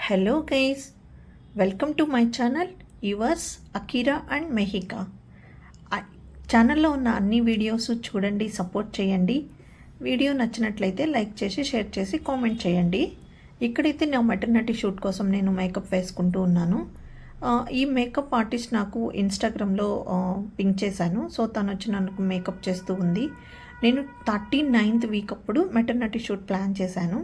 Hello guys, welcome to my channel yours Akira and Mehika. ఛానల్లో ఉన్న అన్ని వీడియోస్ చూడండి, సపోర్ట్ చేయండి. వీడియో నచ్చినట్లయితే లైక్ చేసి షేర్ చేసి కామెంట్ చేయండి. ఇక్కడైతే నా మెటర్నిటీ షూట్ కోసం నేను మేకప్ వేసుకుంటూ ఉన్నాను. ఈ మేకప్ ఆర్టిస్ట్ నాకు ఇన్స్టాగ్రామ్లో పింక్ చేశాను. సో తను వచ్చి నాకు మేకప్ చేస్తూ ఉంది. నేను 39th వీక్ అప్పుడు మెటర్నిటీ షూట్ ప్లాన్ చేశాను.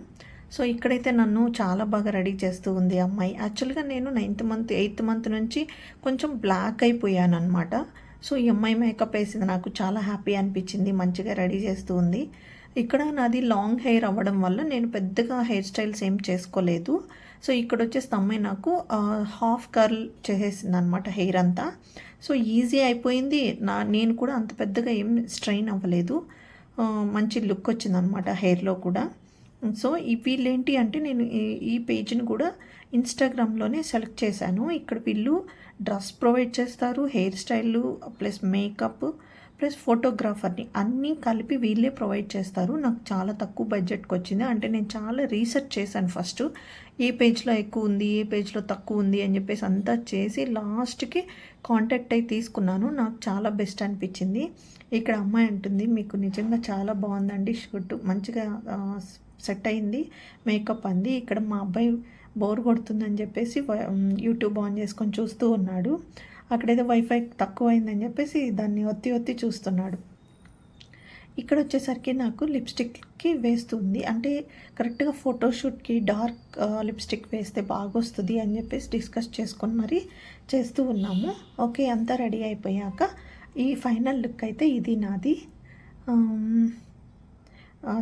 సో ఇక్కడైతే నన్ను చాలా బాగా రెడీ చేస్తూ ఉంది అమ్మాయి. యాక్చువల్గా నేను 8th మంత్ నుంచి కొంచెం బ్లాక్ అయిపోయాను అనమాట. సో ఈ అమ్మాయి మేకప్ వేసింది నాకు చాలా హ్యాపీ అనిపించింది, మంచిగా రెడీ చేస్తూ ఉంది. ఇక్కడ నాది లాంగ్ హెయిర్ అవ్వడం వల్ల నేను పెద్దగా హెయిర్ స్టైల్స్ ఏం చేసుకోలేదు. సో ఇక్కడ వచ్చేసి అమ్మాయి నాకు హాఫ్ కర్ల్ చేసేసింది అనమాట హెయిర్ అంతా. సో ఈజీ అయిపోయింది. నేను కూడా అంత పెద్దగా ఏం స్ట్రెయిన్ అవ్వలేదు. మంచి లుక్ వచ్చింది అనమాట హెయిర్లో కూడా. సో వీళ్ళేంటి అంటే నేను ఈ పేజ్ని కూడా ఇన్స్టాగ్రామ్లోనే సెలెక్ట్ చేశాను. ఇక్కడ వీళ్ళు డ్రెస్ ప్రొవైడ్ చేస్తారు, hair style plus makeup plus ఫోటోగ్రాఫర్ని అన్నీ కలిపి వీళ్ళే ప్రొవైడ్ చేస్తారు. నాకు చాలా తక్కువ బడ్జెట్కి వచ్చింది. అంటే నేను చాలా రీసెర్చ్ చేశాను ఫస్ట్, ఏ పేజ్లో ఎక్కువ ఉంది ఏ పేజ్లో తక్కువ ఉంది అని చెప్పేసి అంతా చేసి లాస్ట్కి కాంటాక్ట్ అయి తీసుకున్నాను. నాకు చాలా బెస్ట్ అనిపించింది. ఇక్కడ అమ్మాయి అంటుంది, మీకు నిజంగా చాలా బాగుందండి షూట్, మంచిగా సెట్ అయింది మేకప్ అంది. ఇక్కడ మా అబ్బాయి బోర్ కొడుతుందని చెప్పేసి యూట్యూబ్ ఆన్ చేసుకొని చూస్తూ ఉన్నాడు. అక్కడేదో వైఫై తక్కువ అయిందని చెప్పేసి దాన్ని ఒత్తి చూస్తున్నాడు. ఇక్కడ వచ్చేసరికి నాకు లిప్స్టిక్కి వేస్తుంది, అంటే కరెక్ట్గా ఫోటోషూట్కి డార్క్ లిప్స్టిక్ వేస్తే బాగొస్తుంది అని చెప్పేసి డిస్కస్ చేసుకొని మరి చేస్తూ ఉన్నాము. ఓకే, అంతా రెడీ అయిపోయాక ఈ ఫైనల్ లుక్ అయితే ఇది నాది.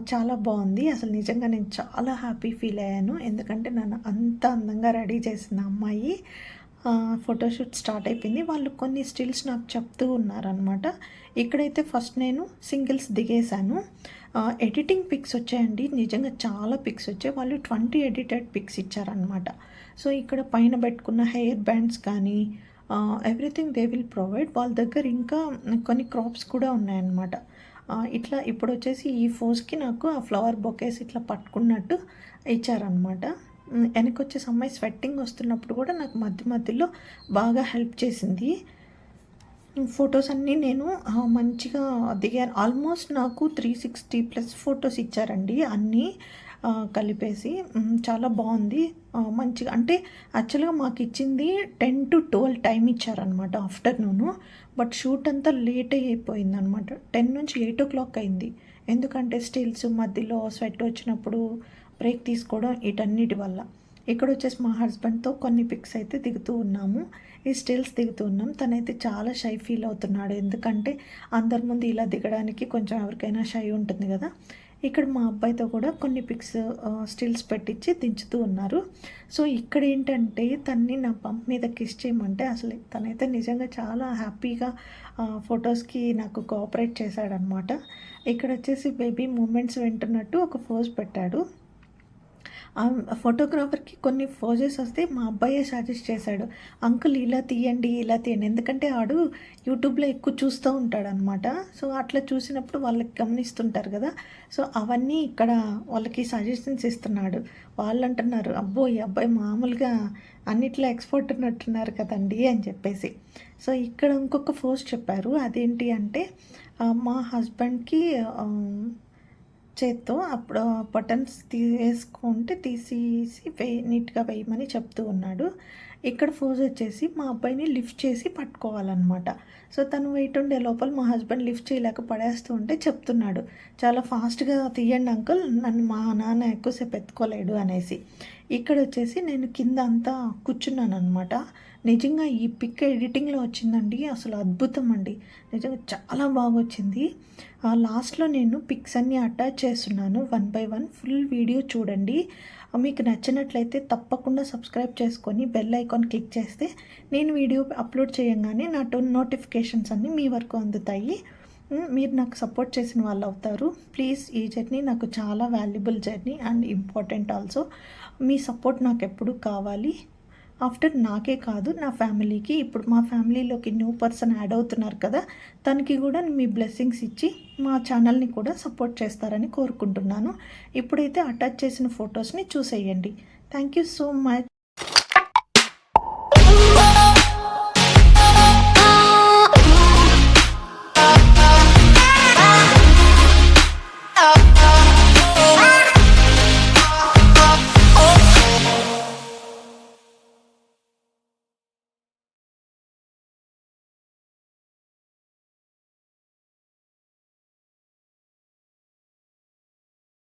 చాలా బాగుంది. అసలు నిజంగా నేను చాలా హ్యాపీ ఫీల్ అయ్యాను, ఎందుకంటే నన్ను అంత అందంగా రెడీ చేసిన అమ్మాయి. ఫోటోషూట్ స్టార్ట్ అయిపోయింది. వాళ్ళు కొన్ని స్టిల్స్ నాకు చెప్తూ ఉన్నారనమాట. ఇక్కడైతే ఫస్ట్ నేను సింగిల్స్ దిగేశాను. ఎడిటింగ్ పిక్స్ వచ్చాయండి, నిజంగా చాలా పిక్స్ వచ్చాయి. వాళ్ళు 20 ఎడిటెడ్ పిక్స్ ఇచ్చారనమాట. సో ఇక్కడ పైన పెట్టుకున్న హెయిర్ బ్యాండ్స్ కానీ ఎవ్రీథింగ్ దే విల్ ప్రొవైడ్. వాళ్ళ దగ్గర ఇంకా కొన్ని క్రాప్స్ కూడా ఉన్నాయన్నమాట. ఇట్లా ఇప్పుడు వచ్చేసి ఈ ఫోజ్కి నాకు ఆ ఫ్లవర్ బొకేస్ ఇట్లా పట్టుకున్నట్టు ఇచ్చారనమాట. వెనకొచ్చేసి అమ్మాయి స్వెట్టింగ్ వస్తున్నప్పుడు కూడా నాకు మధ్యలో బాగా హెల్ప్ చేసింది. ఫొటోస్ అన్నీ నేను మంచిగా దిగాను. ఆల్మోస్ట్ నాకు 360+ ఫొటోస్ ఇచ్చారండి అన్నీ కలిపేసి. చాలా బాగుంది, మంచిగా. అంటే యాక్చువల్గా మాకు ఇచ్చింది 10 to 12 టైం ఇచ్చారనమాట ఆఫ్టర్నూను. బట్ షూట్ అంతా లేట్ అయిపోయింది అనమాట. 10 నుంచి 8 o'clock అయింది. ఎందుకంటే స్టిల్స్ మధ్యలో స్వెట్ వచ్చినప్పుడు బ్రేక్ తీసుకోవడం వీటన్నిటి వల్ల. ఇక్కడ వచ్చేసి మా హస్బెండ్తో కొన్ని పిక్స్ అయితే దిగుతూ ఉన్నాము, ఈ స్టిల్స్ దిగుతూ ఉన్నాం. తనైతే చాలా షై ఫీల్ అవుతున్నాడు, ఎందుకంటే అందరి ముందు ఇలా దిగడానికి కొంచెం ఎవరికైనా షై ఉంటుంది కదా. ఇక్కడ మా అబ్బాయితో కూడా కొన్ని పిక్స్ స్టిల్స్ పెట్టించి దించుతూ ఉన్నారు. సో ఇక్కడ ఏంటంటే తన్ని నా పంప్ మీద కిస్ చేయమంటే అసలు తనైతే నిజంగా చాలా హ్యాపీగా ఫొటోస్కి నాకు కోఆపరేట్ చేశాడనమాట. ఇక్కడ వచ్చేసి బేబీ మూమెంట్స్ వింటున్నట్టు ఒక పోజ్ పెట్టాడు. ఫోటోగ్రాఫర్కి కొన్ని ఫోజెస్ వస్తే మా అబ్బాయే సజెస్ట్ చేశాడు, అంకుల్ ఇలా తీయండి ఇలా తీయండి, ఎందుకంటే ఆడు యూట్యూబ్లో ఎక్కువ చూస్తూ ఉంటాడనమాట. సో అట్లా చూసినప్పుడు వాళ్ళకి గమనిస్తుంటారు కదా. సో అవన్నీ ఇక్కడ వాళ్ళకి సజెషన్స్ ఇస్తున్నాడు. వాళ్ళు అంటున్నారు, అబ్బో ఈ అబ్బాయి మామూలుగా అన్నిట్లో ఎక్స్పర్ట్ ఉన్నట్టున్నారు కదండి అని చెప్పేసి. సో ఇక్కడ ఇంకొక ఫోజ్ చెప్పారు, అదేంటి అంటే మా హస్బెండ్కి చేత్తో అప్పుడు బటన్స్ వేసుకుంటే తీసేసి నీట్గా వేయమని చెప్తూ ఉన్నాడు. ఇక్కడ ఫోజ్ వచ్చేసి మా అబ్బాయిని లిఫ్ట్ చేసి పట్టుకోవాలన్నమాట. సో తను వెయిట్ ఉండే లోపల మా హస్బెండ్ లిఫ్ట్ చేయలేక పడేస్తూ ఉంటే చెప్తున్నాడు, చాలా ఫాస్ట్గా తీయండి అంకుల్, నన్ను మా నాన్న ఎక్కువసేపు ఎత్తుకోలేడు అనేసి. ఇక్కడ వచ్చేసి నేను కింద అంతా కూర్చున్నాను అనమాట. నిజంగా ఈ పిక్ ఎడిటింగ్లో వచ్చిందండి, అసలు అద్భుతం అండి, నిజంగా చాలా బాగా వచ్చింది. లాస్ట్లో నేను పిక్స్ అన్నీ అటాచ్ చేస్తున్నాను 1 by 1. ఫుల్ వీడియో చూడండి. మీకు నచ్చినట్లయితే తప్పకుండా సబ్స్క్రైబ్ చేసుకొని బెల్ ఐకాన్ క్లిక్ చేస్తే నేను వీడియో అప్లోడ్ చేయగానే నా నోటిఫికేషన్స్ అన్నీ మీ వరకు అందుతాయి. మీరు నాకు సపోర్ట్ చేసిన వాళ్ళు అవుతారు. ప్లీజ్, ఈ జర్నీ నాకు చాలా valuable journey and important also. Me support నాకు ఎప్పుడు కావాలి. ఆఫ్టర్ నాకే కాదు నా ఫ్యామిలీకి, ఇప్పుడు మా ఫ్యామిలీలోకి న్యూ పర్సన్ యాడ్ అవుతున్నారు కదా, తనకి కూడా మీ బ్లెస్సింగ్స్ ఇచ్చి మా ఛానల్ని కూడా సపోర్ట్ చేస్తారని కోరుకుంటున్నాను. ఇప్పుడైతే అటాచ్ చేసిన ఫొటోస్ని చూసేయండి. Thank you so much.